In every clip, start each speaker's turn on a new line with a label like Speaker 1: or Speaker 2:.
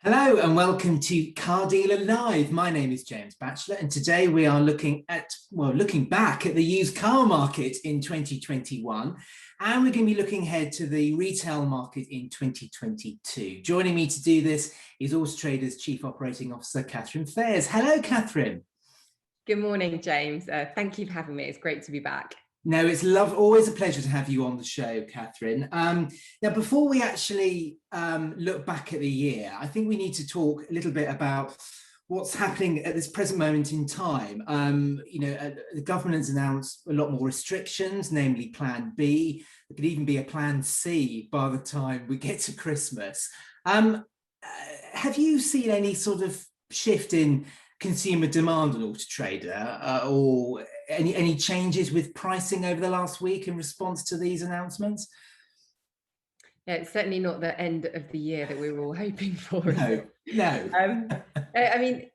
Speaker 1: Hello and welcome to Car Dealer Live. My name is James Batchelor, and today we are looking back at the used car market in 2021, and we're going to be looking ahead to the retail market in 2022. Joining me to do this is Auto Trader's Chief Operating Officer, Catherine Faiers. Hello, Catherine.
Speaker 2: Good morning, James. Thank you for having me. It's great to be back.
Speaker 1: No, it's always a pleasure to have you on the show, Catherine. Now, before we actually look back at the year, I think we need to talk a little bit about what's happening at this present moment in time. The government has announced a lot more restrictions, namely Plan B. There could even be a Plan C by the time we get to Christmas. Have you seen any sort of shift in consumer demand on Auto Trader, or any changes with pricing over the last week in response to these announcements?
Speaker 2: Yeah, it's certainly not the end of the year that we were all hoping for.
Speaker 1: No.
Speaker 2: I mean,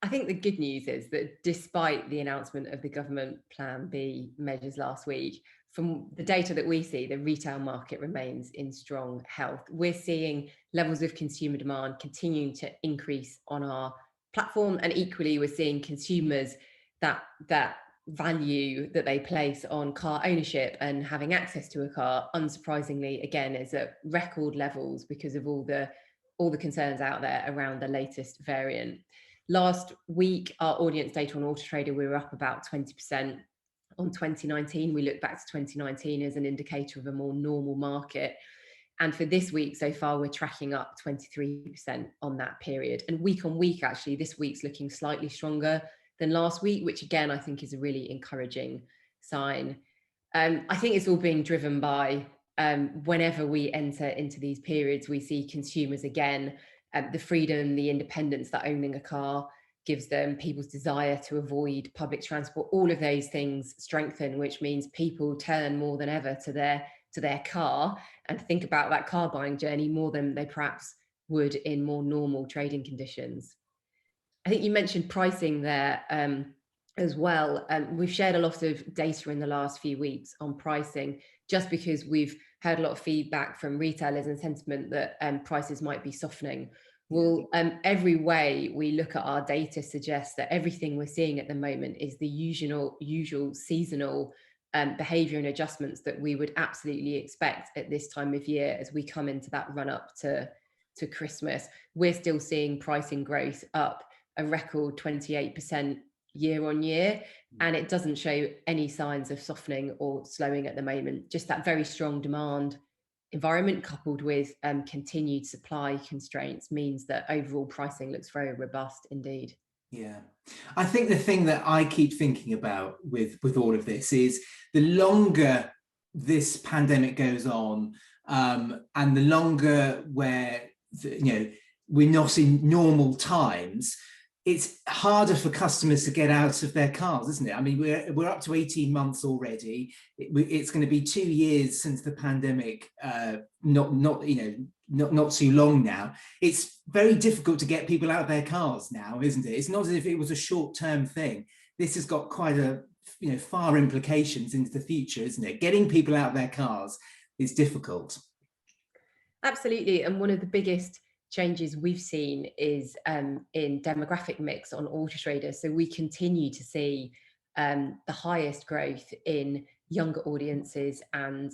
Speaker 2: I think the good news is that despite the announcement of the government Plan B measures last week, from the data that we see, the retail market remains in strong health. We're seeing levels of consumer demand continuing to increase on our platform, and equally we're seeing consumers that value that they place on car ownership and having access to a car, unsurprisingly, again, is at record levels because of all the concerns out there around the latest variant. Last week, our audience data on Auto Trader, we were up about 20% on 2019. We look back to 2019 as an indicator of a more normal market. And for this week so far, we're tracking up 23% on that period. And week on week, actually, this week's looking slightly stronger than last week, which again, I think is a really encouraging sign. I think it's all being driven by whenever we enter into these periods, we see consumers again, the freedom, the independence that owning a car gives them, people's desire to avoid public transport, all of those things strengthen, which means people turn more than ever to their car and think about that car buying journey more than they perhaps would in more normal trading conditions. I think you mentioned pricing there as well. We've shared a lot of data in the last few weeks on pricing, just because we've heard a lot of feedback from retailers and sentiment that prices might be softening. Well, every way we look at our data suggests that everything we're seeing at the moment is the usual seasonal behavior and adjustments that we would absolutely expect at this time of year as we come into that run up to Christmas. We're still seeing pricing growth up a record 28% year on year, and it doesn't show any signs of softening or slowing at the moment. Just that very strong demand environment coupled with continued supply constraints means that overall pricing looks very robust indeed.
Speaker 1: Yeah, I think the thing that I keep thinking about with all of this is the longer this pandemic goes on, and the longer we're not in normal times, it's harder for customers to get out of their cars, isn't it? I mean, we're up to 18 months already. It's going to be 2 years since the pandemic, not too long now. It's very difficult to get people out of their cars now, isn't it? It's not as if it was a short-term thing. This has got quite far implications into the future, isn't it? Getting people out of their cars is difficult.
Speaker 2: Absolutely, and one of the biggest changes we've seen is in demographic mix on Auto Trader. So we continue to see the highest growth in younger audiences and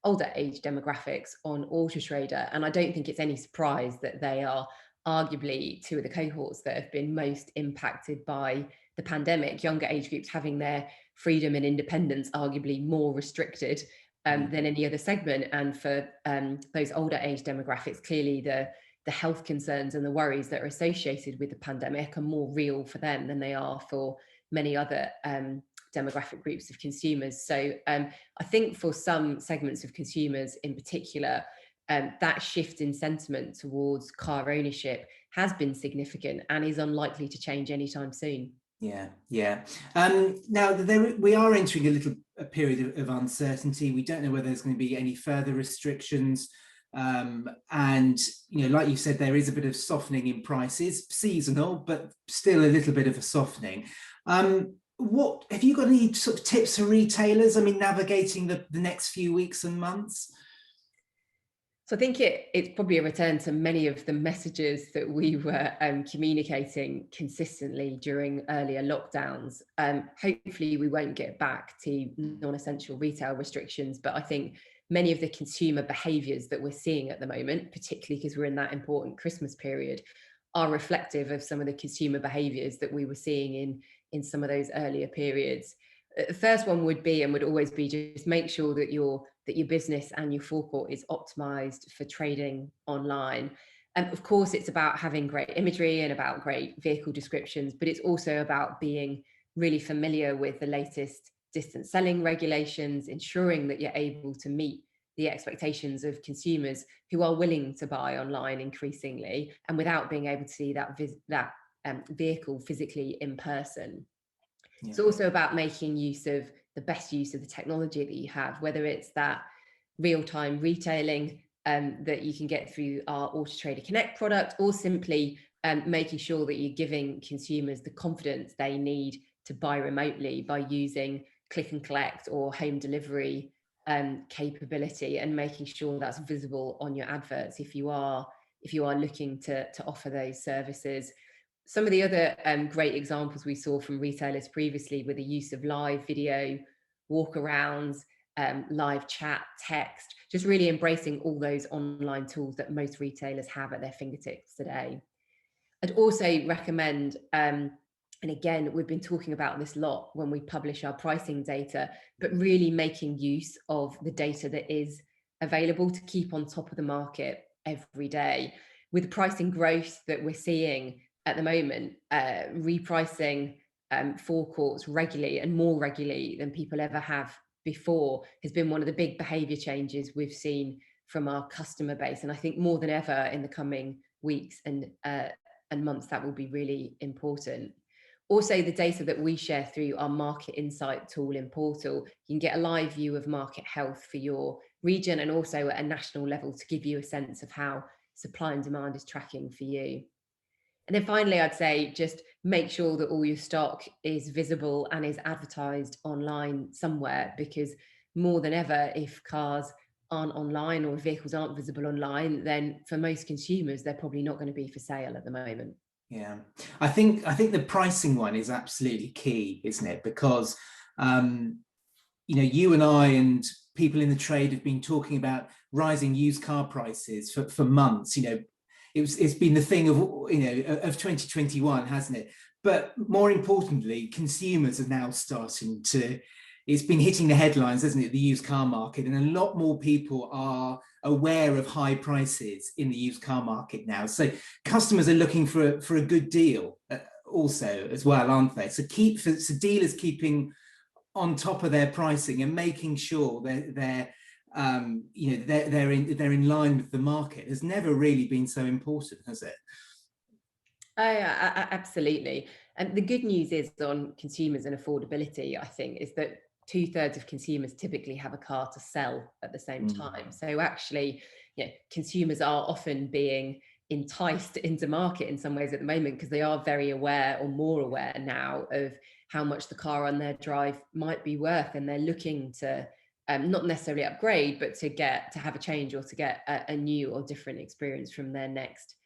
Speaker 2: older age demographics on Auto Trader. And I don't think it's any surprise that they are arguably two of the cohorts that have been most impacted by the pandemic. Younger age groups having their freedom and independence arguably more restricted than any other segment. And for those older age demographics, clearly the health concerns and the worries that are associated with the pandemic are more real for them than they are for many other demographic groups of consumers. So I think for some segments of consumers in particular, that shift in sentiment towards car ownership has been significant and is unlikely to change anytime soon.
Speaker 1: Yeah. Now we are entering a period of uncertainty. We don't know whether there's going to be any further restrictions, and like you said, there is a bit of softening in prices, seasonal, but still a little bit of a softening. What have you got any sort of tips for retailers? I mean, navigating the next few weeks and months.
Speaker 2: So I think it's probably a return to many of the messages that we were communicating consistently during earlier lockdowns. Hopefully we won't get back to non-essential retail restrictions, but I think many of the consumer behaviours that we're seeing at the moment, particularly because we're in that important Christmas period, are reflective of some of the consumer behaviours that we were seeing in some of those earlier periods. The first one would be, and would always be, just make sure that your business and your forecourt is optimized for trading online. And of course, it's about having great imagery and about great vehicle descriptions, but it's also about being really familiar with the latest distance selling regulations, ensuring that you're able to meet the expectations of consumers who are willing to buy online increasingly, and without being able to see that vehicle physically in person.
Speaker 1: Yeah.
Speaker 2: It's also about making the best use of the technology that you have, whether it's that real-time retailing that you can get through our Auto Trader Connect product, or simply making sure that you're giving consumers the confidence they need to buy remotely by using click and collect or home delivery capability, and making sure that's visible on your adverts if you are looking to offer those services. Some of the other great examples we saw from retailers previously were the use of live video, walkarounds, live chat, text, just really embracing all those online tools that most retailers have at their fingertips today. I'd also recommend, and again, we've been talking about this a lot when we publish our pricing data, but really making use of the data that is available to keep on top of the market every day. With pricing growth that we're seeing at the moment, repricing forecourts regularly, and more regularly than people ever have before, has been one of the big behaviour changes we've seen from our customer base. And I think more than ever in the coming weeks and months, that will be really important. Also, the data that we share through our market insight tool in Portal, you can get a live view of market health for your region, and also at a national level to give you a sense of how supply and demand is tracking for you. And then finally, I'd say just make sure that all your stock is visible and is advertised online somewhere, because more than ever, if cars aren't online or vehicles aren't visible online, then for most consumers, they're probably not going to be for sale at the moment.
Speaker 1: Yeah, I think the pricing one is absolutely key, isn't it? Because you and I and people in the trade have been talking about rising used car prices for months. It's been the thing of 2021, hasn't it? But more importantly, consumers are now starting to. It's been hitting the headlines, hasn't it? The used car market, and a lot more people are aware of high prices in the used car market now. So customers are looking for a good deal also as well, aren't they? So dealers keeping on top of their pricing and making sure they're in line with the market has never really been so important, has it?
Speaker 2: Absolutely. And the good news is on consumers and affordability, I think, is that 2/3 of consumers typically have a car to sell at the same time. So actually, consumers are often being enticed into market in some ways at the moment, because they are very aware, or more aware now, of how much the car on their drive might be worth, and they're looking to not necessarily upgrade, but to have a change, or to get a new or different experience from their next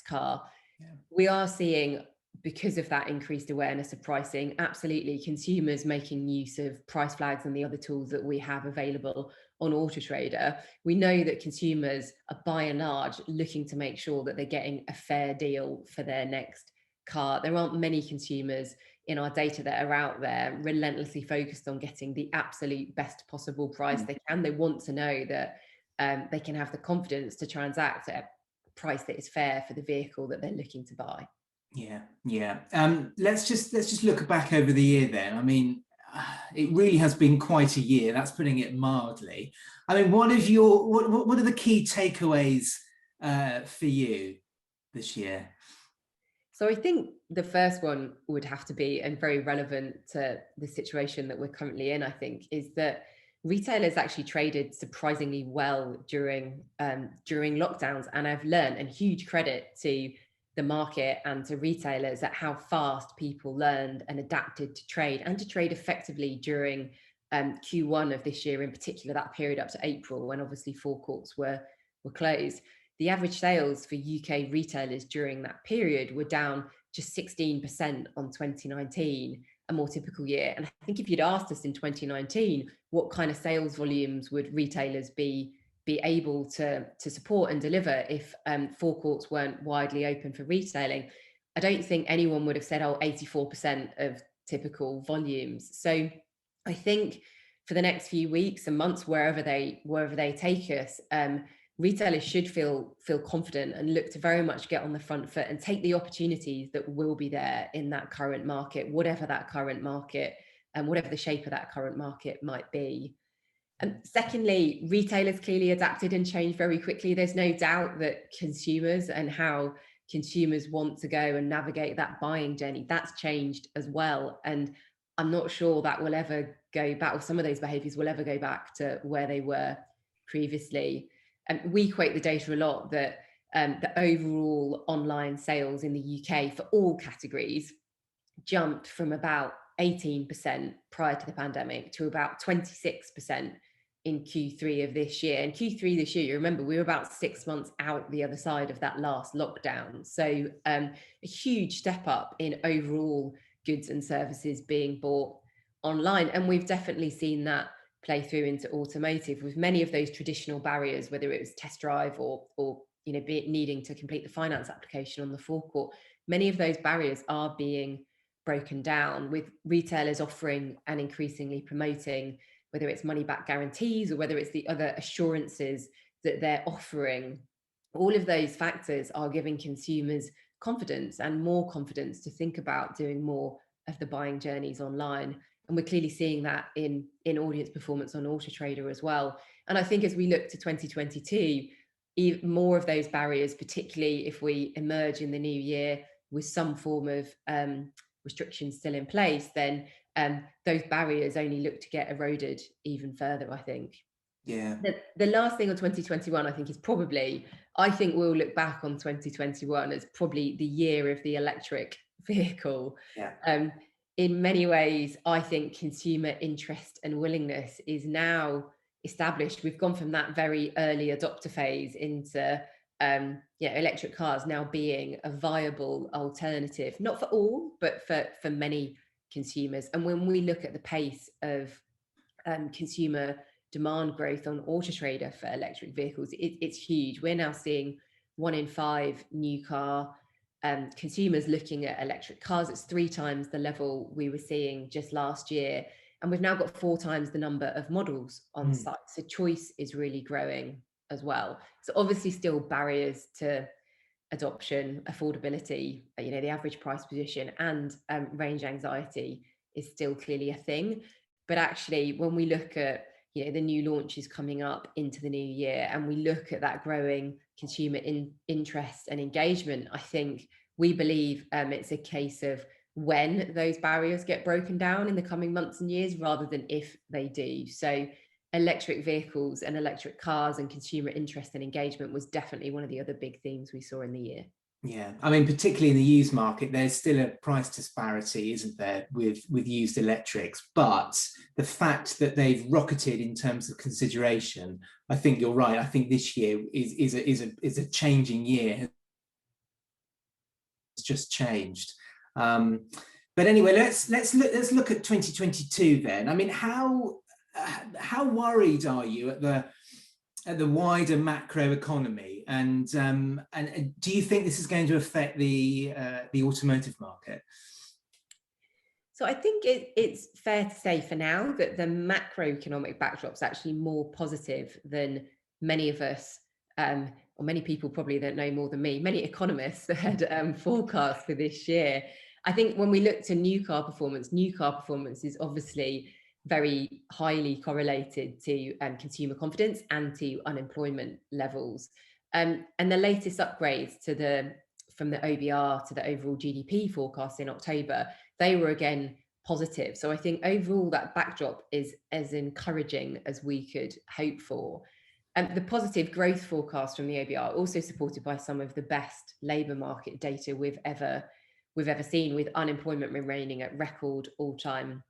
Speaker 2: car. Yeah. We are seeing, because of that increased awareness of pricing, absolutely consumers making use of price flags and the other tools that we have available on Auto Trader. We know that consumers are by and large looking to make sure that they're getting a fair deal for their next car. There aren't many consumers in our data that are out there relentlessly focused on getting the absolute best possible price they can. They want to know that they can have the confidence to transact at a price that is fair for the vehicle that they're looking to buy.
Speaker 1: Yeah. Let's just look back over the year then. I mean, it really has been quite a year. That's putting it mildly. I mean, what are the key takeaways for you this year?
Speaker 2: So I think the first one would have to be, and very relevant to the situation that we're currently in, I think, is that retailers actually traded surprisingly well during lockdowns, and I've learned, and huge credit to the market and to retailers, at how fast people learned and adapted to trade, and to trade effectively during Q1 of this year, in particular that period up to April, when obviously forecourts were were closed. The average sales for UK retailers during that period were down just 16% on 2019, a more typical year. And I think if you'd asked us in 2019, what kind of sales volumes would retailers be able to support and deliver if forecourts weren't widely open for retailing, I don't think anyone would have said, oh, 84% of typical volumes. So I think for the next few weeks and months, wherever they take us, retailers should feel confident and look to very much get on the front foot and take the opportunities that will be there in that current market, whatever that current market and whatever the shape of that current market might be. And secondly, retailers clearly adapted and changed very quickly. There's no doubt that consumers and how consumers want to go and navigate that buying journey, that's changed as well. And I'm not sure that will ever go back, or some of those behaviours will ever go back to where they were previously. And we quote the data a lot that the overall online sales in the UK for all categories jumped from about 18% prior to the pandemic to about 26% in Q3 of this year. And Q3 this year, you remember, we were about 6 months out the other side of that last lockdown. So a huge step up in overall goods and services being bought online. And we've definitely seen that play through into automotive, with many of those traditional barriers, whether it was test drive or needing to complete the finance application on the forecourt. Many of those barriers are being broken down, with retailers offering and increasingly promoting, whether it's money back guarantees or whether it's the other assurances that they're offering. All of those factors are giving consumers confidence and more confidence to think about doing more of the buying journeys online. And we're clearly seeing that in audience performance on Auto Trader as well. And I think as we look to 2022, even more of those barriers, particularly if we emerge in the new year with some form of restrictions still in place, then those barriers only look to get eroded even further, I think.
Speaker 1: Yeah.
Speaker 2: The last thing on 2021, I think, is probably, I think we'll look back on 2021 as probably the year of the electric vehicle.
Speaker 1: Yeah.
Speaker 2: In many ways, I think consumer interest and willingness is now established. We've gone from that very early adopter phase into electric cars now being a viable alternative, not for all, but for many consumers. And when we look at the pace of consumer demand growth on Auto Trader for electric vehicles, it's huge. We're now seeing 1 in 5 new car consumers looking at electric cars. It's 3 times the level we were seeing just last year. And we've now got 4 times the number of models on site. So choice is really growing as well. So obviously still barriers to adoption, affordability, the average price position and range anxiety is still clearly a thing. But actually, when we look at the new launches coming up into the new year, and we look at that growing consumer interest and engagement, I think we believe it's a case of when those barriers get broken down in the coming months and years, rather than if they do. So electric vehicles and electric cars and consumer interest and engagement was definitely one of the other big themes we saw in the year.
Speaker 1: Yeah, I mean, particularly in the used market, there's still a price disparity, isn't there, with used electrics? But the fact that they've rocketed in terms of consideration, I think you're right. I think this year is a changing year. It's just changed. But anyway, let's look at 2022 then. I mean, how worried are you at the wider macroeconomy, and do you think this is going to affect the automotive market?
Speaker 2: So I think it's fair to say for now that the macroeconomic backdrop's actually more positive than many of us, or many people probably that know more than me, many economists had forecast for this year. I think when we look to new car performance is obviously very highly correlated to consumer confidence and to unemployment levels. And the latest upgrades from the OBR to the overall GDP forecast in October, they were again positive. So I think overall that backdrop is as encouraging as we could hope for. And the positive growth forecast from the OBR also supported by some of the best labour market data we've ever seen, with unemployment remaining at record all-time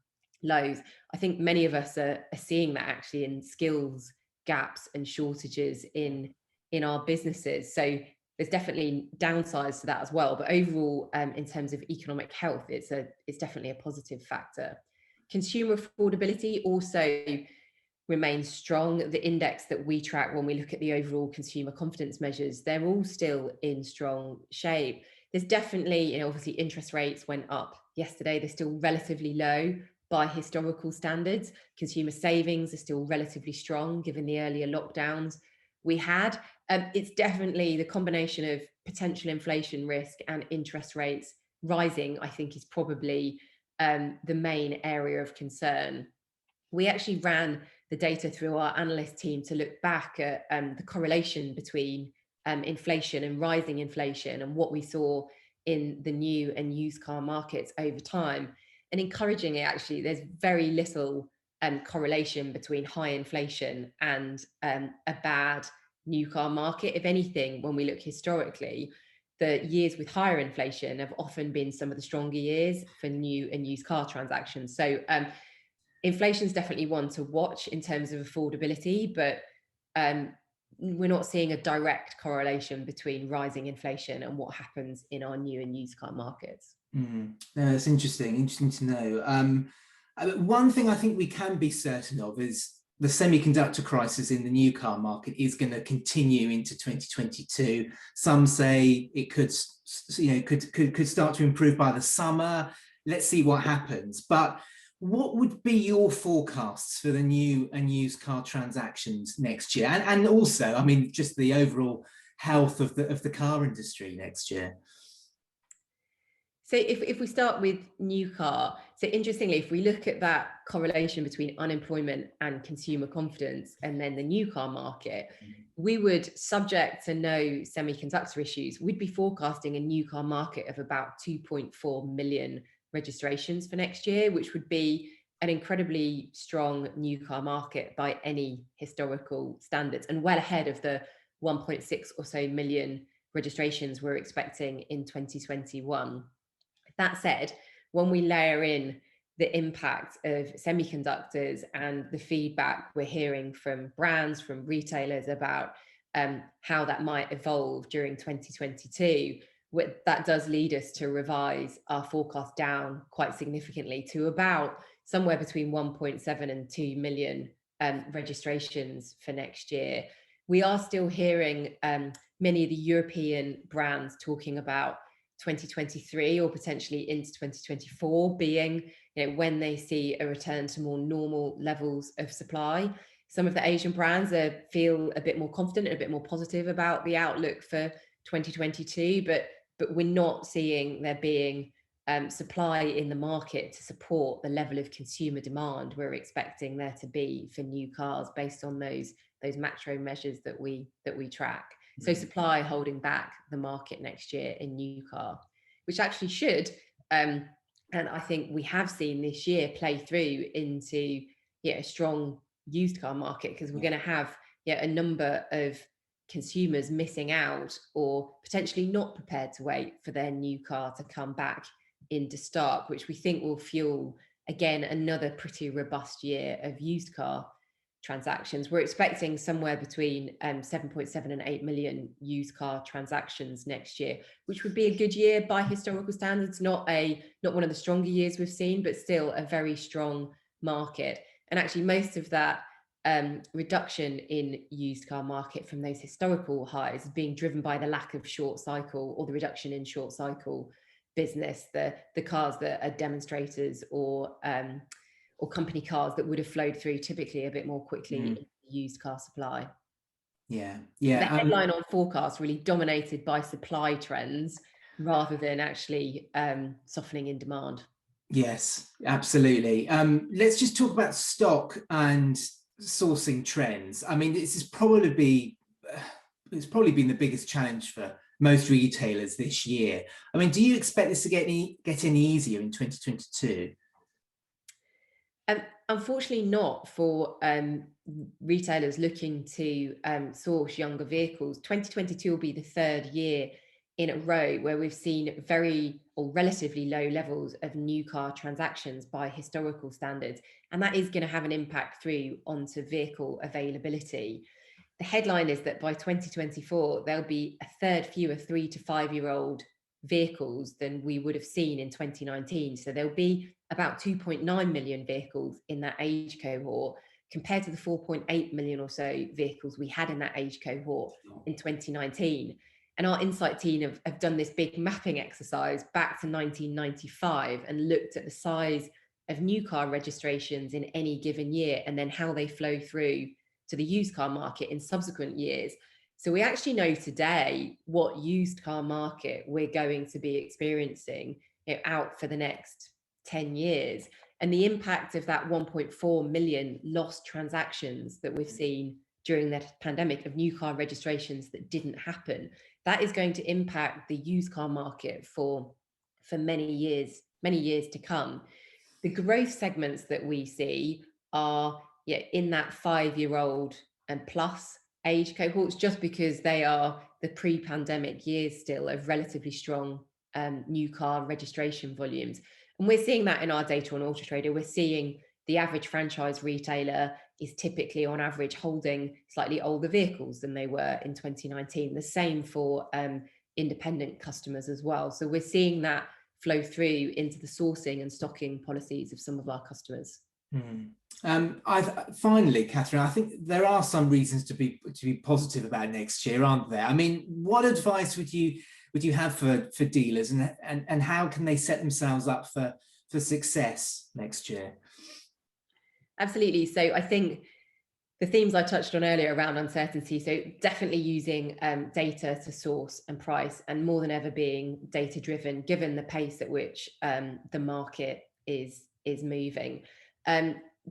Speaker 2: lows. I think many of us are seeing that actually in skills gaps and shortages in in our businesses. So there's definitely downsides to that as well. But overall, in terms of economic health, it's definitely a positive factor. Consumer affordability also remains strong. The index that we track when we look at the overall consumer confidence measures, they're all still in strong shape. There's definitely, obviously interest rates went up yesterday. They're still relatively low by historical standards. Consumer savings are still relatively strong given the earlier lockdowns we had. It's definitely the combination of potential inflation risk and interest rates rising, I think, is probably the main area of concern. We actually ran the data through our analyst team to look back at the correlation between inflation and rising inflation and what we saw in the new and used car markets over time. And encouragingly, actually, there's very little correlation between high inflation and a bad new car market. If anything, when we look historically, the years with higher inflation have often been some of the stronger years for new and used car transactions. So inflation is definitely one to watch in terms of affordability, but we're not seeing a direct correlation between rising inflation and what happens in our new and used car markets.
Speaker 1: No, that's interesting to know. One thing I think we can be certain of is the semiconductor crisis in the new car market is going to continue into 2022. Some say it could start to improve by the summer. Let's see what happens. But what would be your forecasts for the new and used car transactions next year? And also, I mean, just the overall health of the car industry next year?
Speaker 2: So if we start with new car, so interestingly, if we look at that correlation between unemployment and consumer confidence and then the new car market, we would, subject to no semiconductor issues, we'd be forecasting a new car market of about 2.4 million registrations for next year, which would be an incredibly strong new car market by any historical standards and well ahead of the 1.6 or so million registrations we're expecting in 2021. That said, when we layer in the impact of semiconductors and the feedback we're hearing from brands, from retailers about how that might evolve during 2022, that does lead us to revise our forecast down quite significantly to about somewhere between 1.7 and 2 million registrations for next year. We are still hearing many of the European brands talking about 2023 or potentially into 2024 being, when they see a return to more normal levels of supply. Some of the Asian brands feel a bit more confident and a bit more positive about the outlook for 2022, but we're not seeing there being supply in the market to support the level of consumer demand we're expecting there to be for new cars based on those macro measures that we track. So supply holding back the market next year in new car, which actually should, and I think we have seen this year play through into a strong used car market, because we're going to have a number of consumers missing out or potentially not prepared to wait for their new car to come back into stock, which we think will fuel, again, another pretty robust year of used car transactions. We're expecting somewhere between 7.7 and 8 million used car transactions next year, which would be a good year by historical standards, not one of the stronger years we've seen, but still a very strong market. And actually most of that reduction in used car market from those historical highs is being driven by the lack of short cycle, or the reduction in short cycle business, the cars that are demonstrators or company cars that would have flowed through typically a bit more quickly in used car supply.
Speaker 1: Yeah.
Speaker 2: The headline on forecast really dominated by supply trends rather than actually softening in demand.
Speaker 1: Yes, absolutely. Let's just talk about stock and sourcing trends. I mean, it's probably been the biggest challenge for most retailers this year. I mean, do you expect this to get any easier in 2022?
Speaker 2: Unfortunately not for retailers looking to source younger vehicles. 2022 will be the third year in a row where we've seen very or relatively low levels of new car transactions by historical standards, and that is going to have an impact through onto vehicle availability. the headline is that by 2024, there'll be a third fewer 3 to 5 year old vehicles than we would have seen in 2019. So there'll be about 2.9 million vehicles in that age cohort, compared to the 4.8 million or so vehicles we had in that age cohort in 2019. And our insight team have done this big mapping exercise back to 1995 and looked at the size of new car registrations in any given year, and then how they flow through to the used car market in subsequent years. So we actually know today what used car market we're going to be experiencing, out for the next 10 years. And the impact of that 1.4 million lost transactions that we've seen during the pandemic of new car registrations that didn't happen, that is going to impact the used car market for many years to come. The growth segments that we see are in that 5-year-old and plus age cohorts, just because they are the pre-pandemic years still of relatively strong new car registration volumes. And we're seeing that in our data on Auto Trader. We're seeing the average franchise retailer is typically on average holding slightly older vehicles than they were in 2019. The same for independent customers as well. So we're seeing that flow through into the sourcing and stocking policies of some of our customers.
Speaker 1: Finally, Catherine, I think there are some reasons to be positive about next year, aren't there? I mean, what advice would you have for dealers, and how can they set themselves up for success next year?
Speaker 2: Absolutely. So I think the themes I touched on earlier around uncertainty, so definitely using data to source and price, and more than ever being data driven, given the pace at which the market is moving.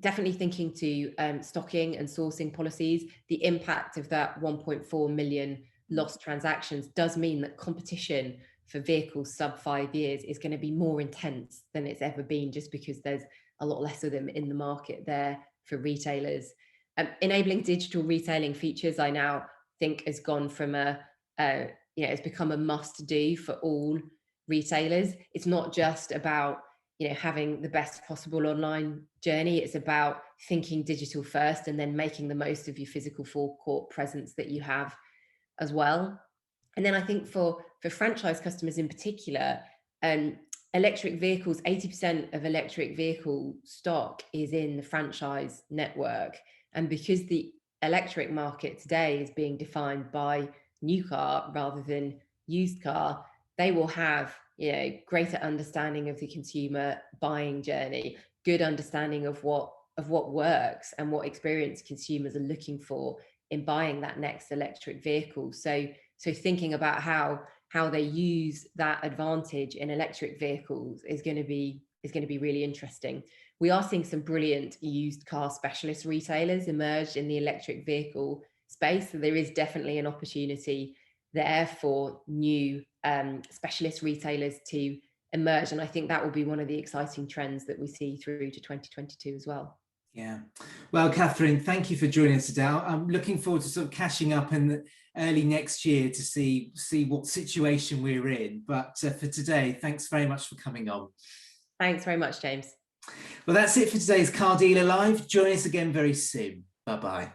Speaker 2: Definitely thinking to stocking and sourcing policies. The impact of that 1.4 million lost transactions does mean that competition for vehicles sub 5 years is going to be more intense than it's ever been, just because there's a lot less of them in the market there for retailers. Enabling digital retailing features, I now think, has gone from it's become a must do for all retailers. It's not just about having the best possible online journey. It's about thinking digital first and then making the most of your physical forecourt presence that you have as well. And then I think for franchise customers in particular, electric vehicles, 80% of electric vehicle stock is in the franchise network. And because the electric market today is being defined by new car rather than used car, they will have greater understanding of the consumer buying journey, good understanding of what works and what experience consumers are looking for in buying that next electric vehicle. So thinking about how they use that advantage in electric vehicles is going to be really interesting. We are seeing some brilliant used car specialist retailers emerge in the electric vehicle space. So there is definitely an opportunity there for new specialist retailers to emerge. And I think that will be one of the exciting trends that we see through to 2022 as well.
Speaker 1: Yeah. Well, Catherine, thank you for joining us today. I'm looking forward to sort of catching up in the early next year to see what situation we're in. But for today, thanks very much for coming on.
Speaker 2: Thanks very much, James.
Speaker 1: Well, that's it for today's Car Dealer Live. Join us again very soon. Bye-bye.